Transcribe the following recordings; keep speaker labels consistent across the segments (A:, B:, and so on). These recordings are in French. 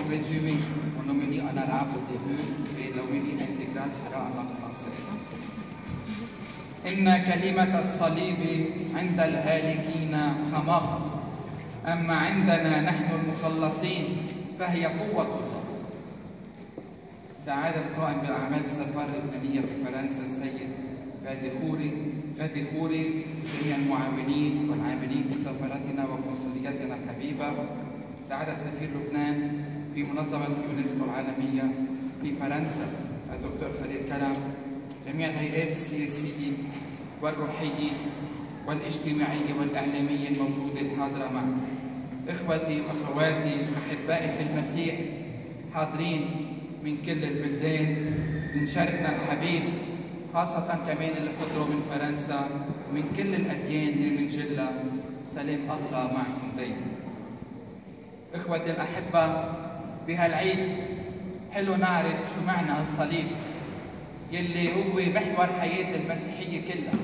A: résumé mon homélie en arabe au début et l'homélie intégrale sera en langue française. إن كلمة الصليب عند الهالكين حماقة، أما عندنا نحن المخلصين فهي قوة الله. سعادة القائم بأعمال السفارة اللبنانية في فرنسا السيد غادي خوري، جميع المعاونين والعاملين في سفارتنا وقنصليتنا الحبيبة، سعادة سفير لبنان في منظمة اليونسكو العالمية في فرنسا الدكتور خليل كرم، جميع الهيئات السياسية والروحية والاجتماعية والإعلامية الموجودة الحاضرة معنا، إخوتي وأخواتي أحبائي في المسيح حاضرين من كل البلدان، من شرقنا الحبيب، خاصة كمان اللي حضروا من فرنسا ومن كل الأديان اللي بنجلها، سلام الله معكم دايما. إخوتي الأحبة، بهالعيد حلو نعرف شو معنى الصليب يلي هو محور حياة المسيحية كلها.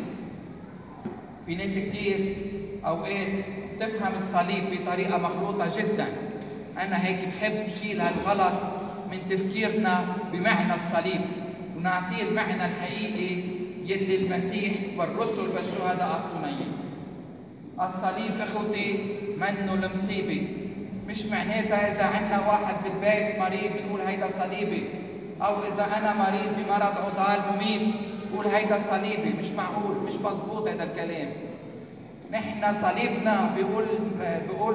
A: في ناس كتير أوقات تفهم الصليب بطريقة مخلوطة جدا، أنا هيك بحب شيل هالغلط من تفكيرنا بمعنى الصليب ونعطيه المعنى الحقيقي يلي المسيح والرسل والشهداء أعطونا إياه. الصليب إخوتي منه المصيبة، مش معناتها إذا عنا واحد بالبيت مريض بنقول هيدا صليبي، أو إذا أنا مريض بمرض عضال مميت بقول هيدا صليبي. مش معقول، مش مظبوط هيدا الكلام. نحن صليبنا بيقول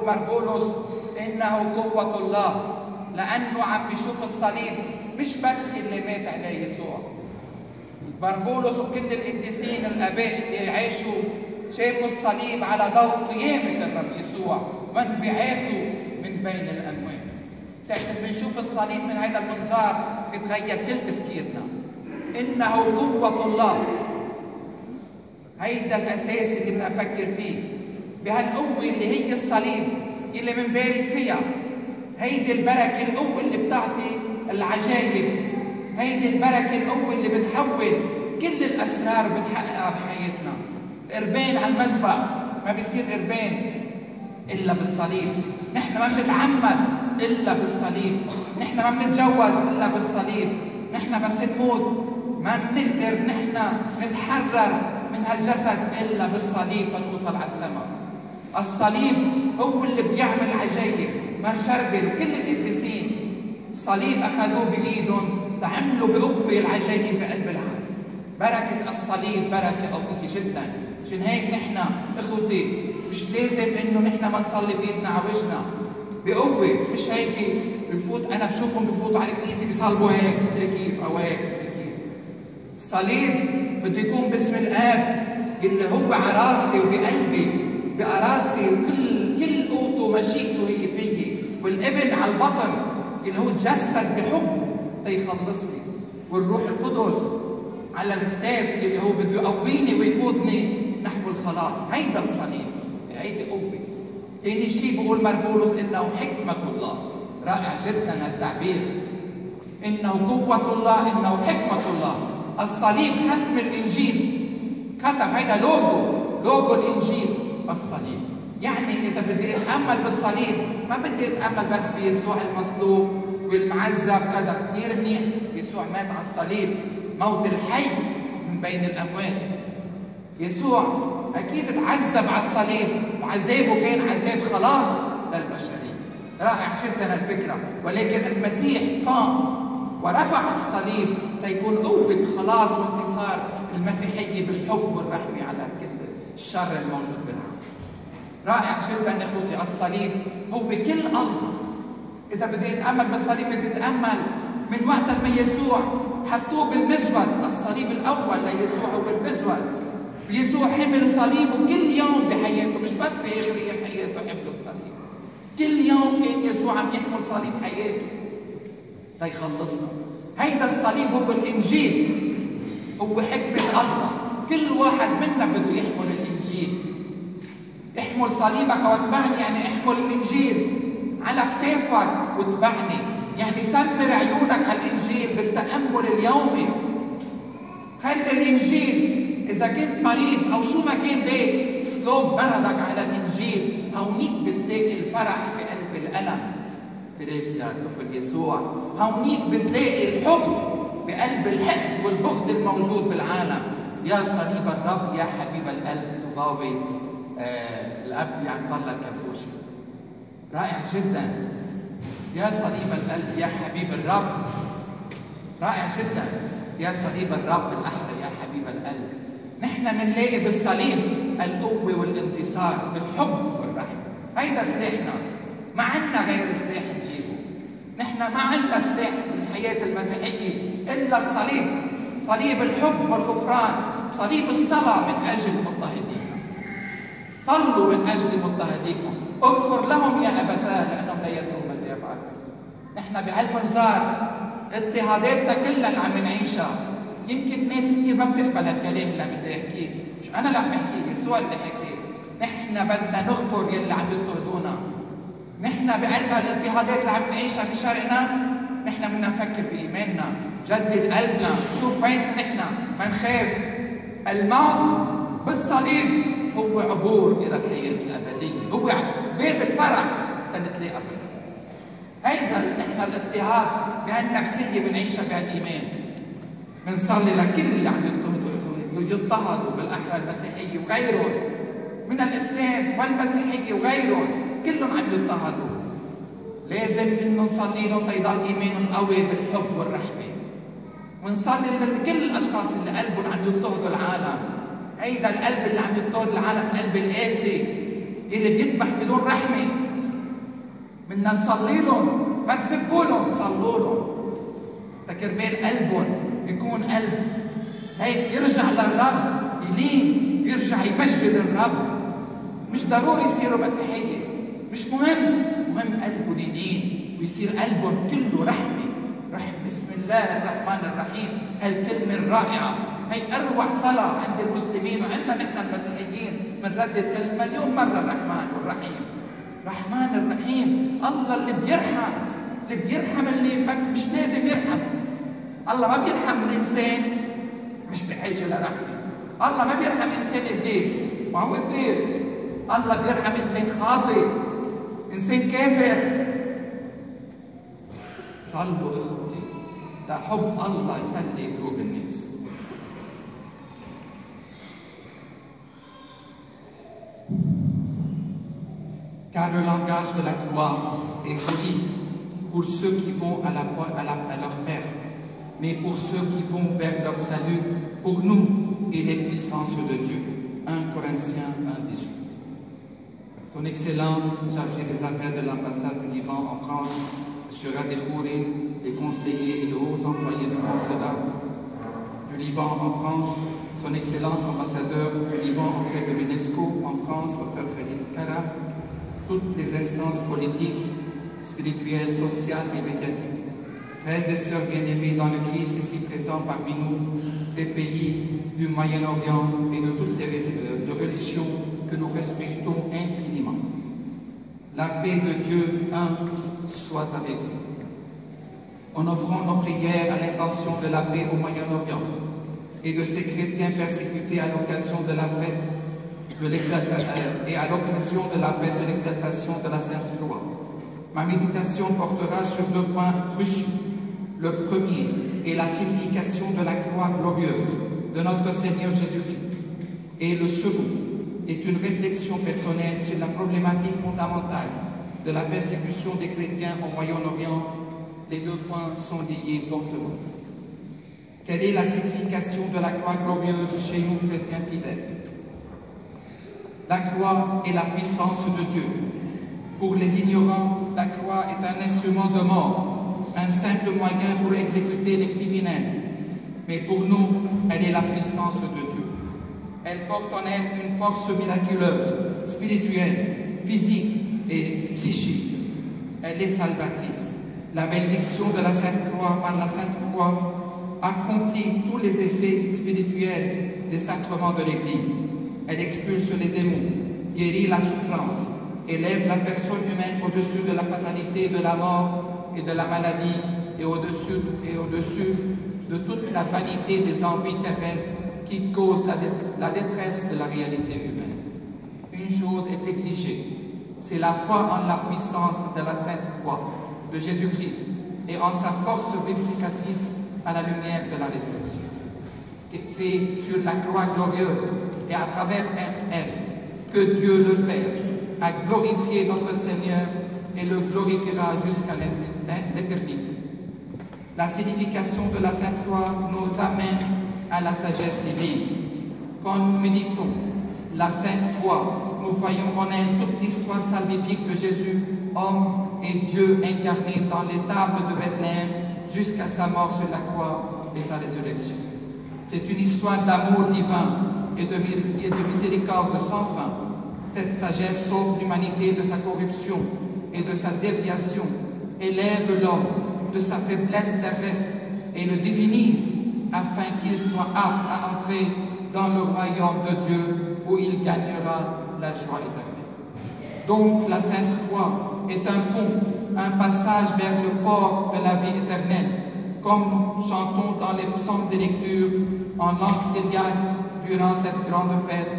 A: مربولوس إنه قوة الله، لأنه عم بيشوف الصليب مش بس اللي مات عليه يسوع. مربولوس وكل القديسين الآباء اللي عاشوا شافوا الصليب على ضوء قيامة الرب يسوع وانبعاثه من بين الأموات. ساعة بنشوف الصليب من هذا المنظار بيتغير كل تفكيرنا. إنه قوة الله، هيدا الأساس اللي بدنا نفكر فيه، بهالقوة اللي هي الصليب اللي بنبارك فيها. هيدي البركة القوة اللي بتعطي العجائب، هيدي البركة القوة اللي بتحول كل الأسرار بتحققها بحياتنا. القربان على المذبح ما بيصير قربان إلا بالصليب، نحن ما بنتعمد إلا بالصليب، نحن ما بنتجوز إلا بالصليب، نحن بس نموت ما بنقدر نحن نتحرر من هالجسد إلا بالصليب لنوصل على السماء. الصليب هو اللي بيعمل عجائب. مار شربل وكل القديسين الصليب أخذوه بإيدهم تعملوا بقوة العجائب بقلب العالم. بركة الصليب بركة قوية جدا. عشان هيك نحن إخوتي مش لازم إنه نحن ما نصلي بإيدنا على وجهنا بقوة، مش هيك بفوت أنا بشوفهم بفوتوا على الكنيسة بيصلوا هيك مدري كيف أو هيك مدري كيف. الصليب بده يكون باسم الآب اللي هو على راسي وبقلبي، براسي وكل قوته ومشيئته هي فيي، والابن على البطن اللي هو تجسد بحب ليخلصني، والروح القدس على الكتاف اللي هو بده يقويني ويقودني نحو الخلاص. هيدا الصليب، هيدي قوة. ثاني شيء بقول مربولوس إنه حكمة الله. رائع جدا التعبير، إنه قوة الله، إنه حكمة الله. الصليب ختم الإنجيل، ختم، هيدا لوجو الإنجيل الصليب. يعني إذا بدي أتأمل بالصليب ما بدي أتأمل بس بيسوع المصلوب والمعذب كذا، كثير منيح يسوع مات على الصليب موت الحي من بين الأموات. يسوع أكيد تعذب على الصليب وعذابه كان عذاب خلاص للبشرية. رائع جدا الفكرة، ولكن المسيح قام ورفع الصليب ليكون قوة خلاص وانتصار المسيحية بالحب والرحمة على كل الشر الموجود بالعالم. رائع جدا اخوتي، الصليب هو بكل الله. إذا بدي أتأمل بالصليب بدي أتأمل من وقت ما يسوع حطوه بالمزود، الصليب الأول ليسوع هو بالمزود. يسوع حمل صليبه كل يوم بحياته، مش بس بآخر أيام حياته حمل الصليب. كل يوم كان يسوع عم يحمل صليب حياته ليخلصنا. هيدا الصليب هو الإنجيل، هو حكمة الله. كل واحد منا بده يحمل الإنجيل. احمل صليبك واتبعني، يعني احمل الإنجيل على كتافك واتبعني، يعني سمر عيونك على الإنجيل بالتأمل اليومي. خلي الإنجيل إذا كنت مريض أو شو ما كان بيك، اسلوب مرضك على الإنجيل، هونيك بتلاقي الفرح بقلب الألم. تريسيا الطفل يسوع. هونيك بتلاقي الحب بقلب الحقد والبغض الموجود بالعالم. يا صليب الرب يا حبيب القلب تضاوي الاب يعطى الله الكبوشي. رائع جدا. يا صليب القلب يا حبيب الرب. رائع جدا. يا صليب الرب الاحلى يا حبيب القلب. نحن بنلاقي بالصليب القوه والانتصار بالحب والرحمه. هيدا سلاحنا. ما عندنا غير سلاح نجيبه. نحن ما عندنا سلاح بالحياه المسيحيه الا الصليب. صليب الحب والغفران، صليب الصلاه من اجل مضطهدينا. صلوا من اجل مضطهديكم، اغفر لهم يا ابتاه لانهم لا يدرون ماذا يفعلون. نحن بهالمنظار اضطهاداتنا كلها اللي عم نعيشها، يمكن ناس كثير ما بتقبل الكلام اللي عم بدي احكيه، مش انا اللي عم احكيه، يسوع اللي حكيه. نحن بدنا نغفر يلي عم يضطهدونا. نحن بقلب هالاضطهادات اللي عم نعيشها بشرقنا، نحن بدنا نفكر بايماننا، جدد قلبنا، شوف وين نحن، ما نخاف. الموت بالصليب هو عبور الى الحياه الابديه، هو باب الفرح تنتلاقى به. هيدا نحن الاضطهاد بهالنفسيه بنعيشها بهالايمان. بنصلي لكل اللي عم يضطهدوا بالاحرى المسيحيه وغيرهم من الاسلام والمسيحيه وغيرهم، كلهم عم يضطهدوا. لازم انه نصلي لهم تيضل ايمانهم قوي بالحب والرحمه. ونصلي لكل الاشخاص اللي قلبهم عم يضطهدوا العالم. هيدا القلب اللي عم يضطهد العالم، القلب القاسي اللي بيذبح بدون رحمه. بدنا نصلي لهم، ما تسبوا لهم، صلوا لهم. تكرمال قلبهم يكون قلب هيك يرجع للرب، يلين، يرجع يمجد الرب. مش ضروري يصيروا مسيحيه، مش مهم، مهم قلبهم يلين ويصير قلبهم كله رحمه. رحم بسم الله الرحمن الرحيم، هالكلمه الرائعه، هي اروع صلاه عند المسلمين وعندنا نحن المسيحيين بنردد كلمه مليون مره الرحمن والرحيم. الرحمن الرحيم، الله اللي بيرحم، اللي بيرحم اللي مش لازم يرحم. الله ما بيرحم الانسان مش بحاجه لرحمه. الله ما بيرحم انسان قديس، ما هو قديس. الله بيرحم انسان خاطئ، انسان كافر. صلوا اخوتي حب الله يخلي قلوب الناس. Car le langage de la croix est poli pour ceux qui vont à leur perte, mais pour ceux qui vont vers leur salut, pour nous et les puissances de Dieu. 1 Corinthiens 1:18. Son Excellence, chargé des affaires de l'ambassade du Liban en France, M. Radekouri, les conseillers et les hauts employés du consulat du Liban en France, Son Excellence ambassadeur du Liban auprès de l'UNESCO en France, Dr. Khalid Kara, toutes les instances politiques, spirituelles, sociales et médiatiques. Frères et sœurs bien-aimés dans le Christ ici présents parmi nous, des pays du Moyen-Orient et de toutes les religions que nous respectons infiniment. La paix de Dieu un soit avec vous. En offrant nos prières à l'intention de la paix au Moyen-Orient et de ces chrétiens persécutés à l'occasion de la fête de l'exaltation de la Sainte Croix. Ma méditation portera sur deux points cruciaux. Le premier est la signification de la croix glorieuse de notre Seigneur Jésus-Christ. Et le second est une réflexion personnelle sur la problématique fondamentale de la persécution des chrétiens au Moyen-Orient. Les deux points sont liés fortement. Quelle est la signification de la croix glorieuse chez nous chrétiens fidèles? La croix est la puissance de Dieu. Pour les ignorants, la croix est un instrument de mort, un simple moyen pour exécuter les criminels. Mais pour nous, elle est la puissance de Dieu. Elle porte en elle une force miraculeuse, spirituelle, physique et psychique. Elle est salvatrice. La bénédiction de la Sainte Croix par la Sainte Croix accomplit tous les effets spirituels des sacrements de l'Église. Elle expulse les démons, guérit la souffrance, élève la personne humaine au-dessus de la fatalité de la mort et de la maladie et au-dessus de toute la vanité des envies terrestres qui causent la détresse de la réalité humaine. Une chose est exigée, C'est la foi en la puissance de la Sainte Croix de Jésus-Christ et en sa force vivificatrice à la lumière de la résurrection. C'est sur la croix glorieuse et à travers elle que Dieu le Père a glorifié notre Seigneur et le glorifiera jusqu'à l'éternité. La signification de la Sainte Croix nous amène à la sagesse divine. Quand nous méditons la Sainte Croix, nous voyons en elle toute l'histoire salvifique de Jésus, homme et Dieu incarné dans l'étable de Bethléem jusqu'à sa mort sur la croix et sa résurrection. C'est une histoire d'amour divin et de miséricorde sans fin. Cette sagesse sauve l'humanité de sa corruption et de sa déviation, élève l'homme de sa faiblesse terrestre et le divinise afin qu'il soit apte à entrer dans le royaume de Dieu où il gagnera la joie éternelle. Donc la Sainte Croix est un pont, un passage vers le port de la vie éternelle, comme nous chantons dans les psaumes de lecture en langue syriaque durant cette grande fête.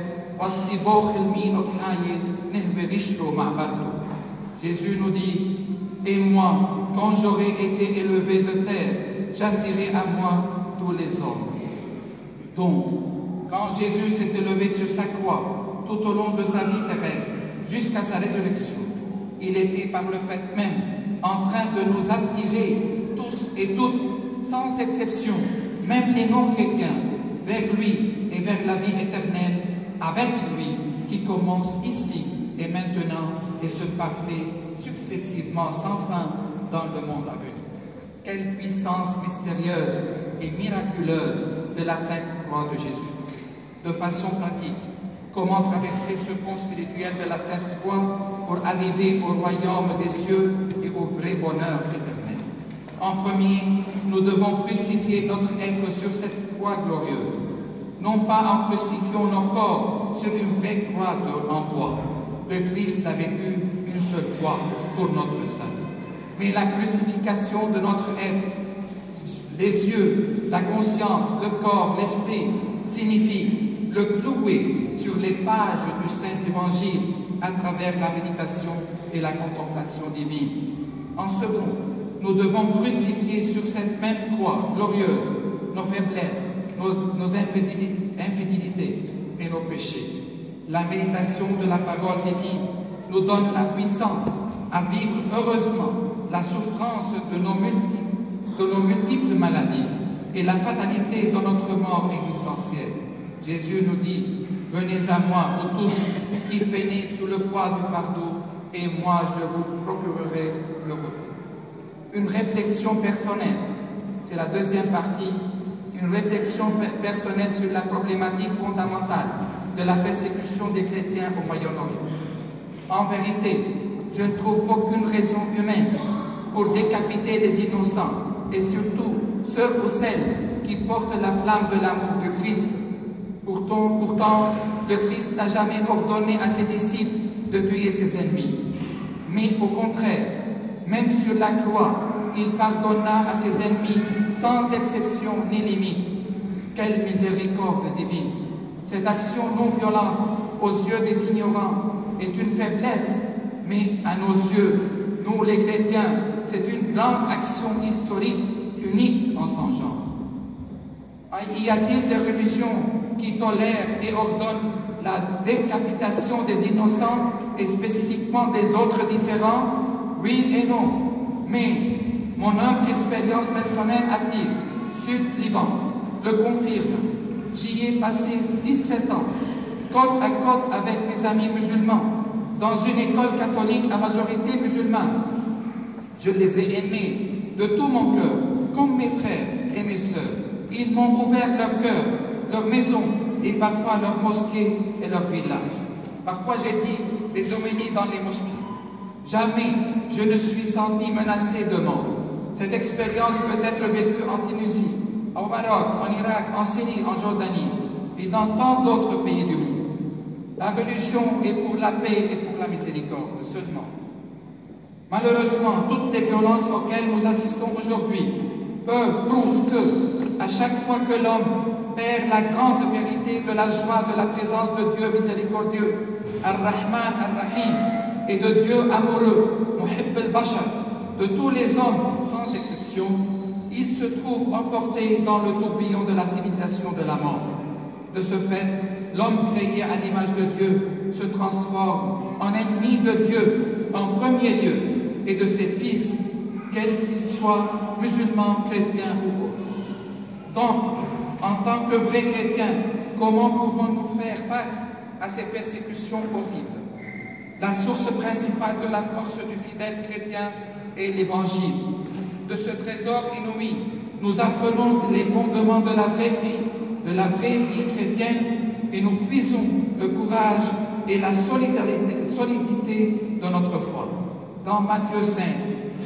A: Jésus nous dit, et moi, quand j'aurai été élevé de terre, j'attirerai à moi tous les hommes. Donc, quand Jésus s'est élevé sur sa croix, tout au long de sa vie terrestre, jusqu'à sa résurrection, il était par le fait même en train de nous attirer tous et toutes, sans exception, même les non-chrétiens, vers lui et vers la vie éternelle, avec lui, qui commence ici et maintenant et se parfait successivement sans fin dans le monde à venir. Quelle puissance mystérieuse et miraculeuse de la Sainte Croix de Jésus. De façon pratique, comment traverser ce pont spirituel de la Sainte Croix pour arriver au royaume des cieux et au vrai bonheur éternel. En premier, nous devons crucifier notre être sur cette croix glorieuse, non pas en crucifiant nos corps sur une vraie croix en bois. Le Christ a vécu une seule fois pour notre salut. Mais la crucifixion de notre être, les yeux, la conscience, le corps, l'esprit, signifie le clouer sur les pages du Saint-Évangile à travers la méditation et la contemplation divine. En second, nous devons crucifier sur cette même croix glorieuse nos faiblesses, nos infidélités et nos péchés. La méditation de la parole divine nous donne la puissance à vivre heureusement la souffrance de nos multiples maladies et la fatalité de notre mort existentielle. Jésus nous dit, « Venez à moi, vous tous qui peinez sous le poids du fardeau, et moi je vous procurerai le repos. » Une réflexion personnelle, c'est la deuxième partie, une réflexion personnelle sur la problématique fondamentale de la persécution des chrétiens au Moyen-Orient. En vérité, je ne trouve aucune raison humaine pour décapiter les innocents et surtout ceux ou celles qui portent la flamme de l'amour du Christ. Pourtant, le Christ n'a jamais ordonné à ses disciples de tuer ses ennemis. Mais au contraire, même sur la croix, il pardonna à ses ennemis sans exception ni limite. Quelle miséricorde divine! Cette action non violente aux yeux des ignorants est une faiblesse, mais à nos yeux, nous les chrétiens, c'est une grande action historique unique en son genre. Y a-t-il des religions qui tolèrent et ordonnent la décapitation des innocents et spécifiquement des autres différents? Oui et non. Mais mon humble expérience personnelle active, Sud-Liban, le confirme. J'y ai passé 17 ans, côte à côte avec mes amis musulmans, dans une école catholique à majorité musulmane. Je les ai aimés de tout mon cœur, comme mes frères et mes sœurs. Ils m'ont ouvert leur cœur, leur maison et parfois leur mosquée et leur village. Parfois j'ai dit des homélies dans les mosquées. Jamais je ne suis senti menacé de mort. Cette expérience peut être vécue en Tunisie, au Maroc, en Irak, en Syrie, en Jordanie et dans tant d'autres pays du monde. La religion est pour la paix et pour la miséricorde seulement. Malheureusement, toutes les violences auxquelles nous assistons aujourd'hui prouvent que, à chaque fois que l'homme perd la grande vérité de la joie de la présence de Dieu miséricordieux, Ar-Rahman, Ar-Rahim, et de Dieu amoureux, Muhibb al-Bashar, de tous les hommes, sans exception, il se trouve emporté dans le tourbillon de la civilisation de la mort. De ce fait, l'homme créé à l'image de Dieu se transforme en ennemi de Dieu en premier lieu et de ses fils, quels qu'ils soient musulmans, chrétiens ou autres. Donc, en tant que vrais chrétiens, comment pouvons-nous faire face à ces persécutions horribles? La source principale de la force du fidèle chrétien est l'Évangile. De ce trésor inouï, nous apprenons les fondements de la vraie vie chrétienne, et nous puisons le courage et la solidité de notre foi. Dans Matthieu 5,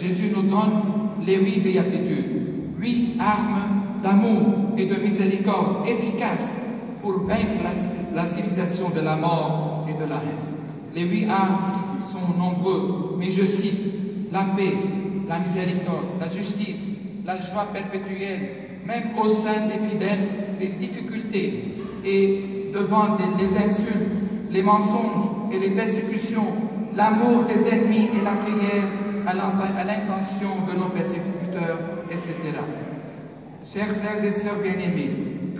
A: Jésus nous donne les 8 béatitudes, 8 armes d'amour et de miséricorde efficaces pour vaincre la civilisation de la mort et de la haine. Les 8 armes sont nombreux, mais je cite la paix, la miséricorde, la justice, la joie perpétuelle, même au sein des fidèles, des difficultés et devant les insultes, les mensonges et les persécutions, l'amour des ennemis et la prière à l'intention de nos persécuteurs, etc. Chers frères et sœurs bien-aimés,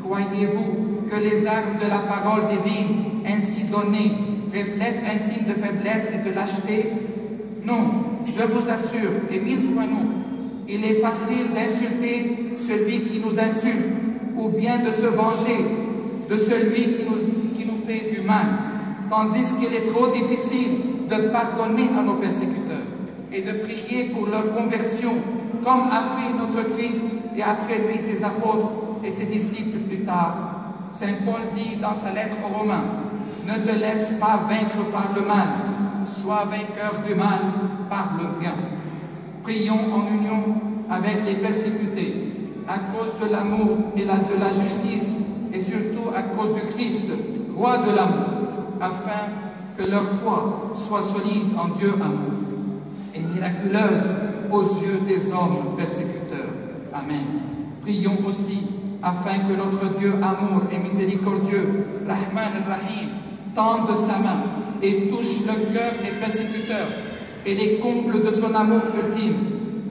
A: croyez-vous que les armes de la parole divine ainsi données reflètent un signe de faiblesse et de lâcheté? Non, je vous assure, et 1000 fois non. Il est facile d'insulter celui qui nous insulte, ou bien de se venger de celui qui nous fait du mal, tandis qu'il est trop difficile de pardonner à nos persécuteurs et de prier pour leur conversion, comme a fait notre Christ et après lui ses apôtres et ses disciples plus tard. Saint Paul dit dans sa lettre aux Romains, « Ne te laisse pas vaincre par le mal, sois vainqueur du mal par le bien. » Prions en union avec les persécutés, à cause de l'amour et de la justice, et surtout à cause du Christ, roi de l'amour, afin que leur foi soit solide en Dieu amour et miraculeuse aux yeux des hommes persécuteurs. Amen. Prions aussi afin que notre Dieu amour et miséricordieux, Rahman al-Rahim, tende sa main et touche le cœur des persécuteurs et les comble de son amour ultime.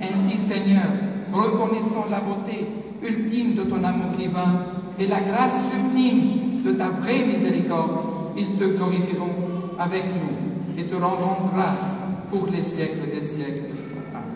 A: Ainsi, Seigneur, reconnaissons la beauté ultime de ton amour divin et la grâce sublime de ta vraie miséricorde. Ils te glorifieront avec nous et te rendront grâce pour les siècles des siècles. Amen.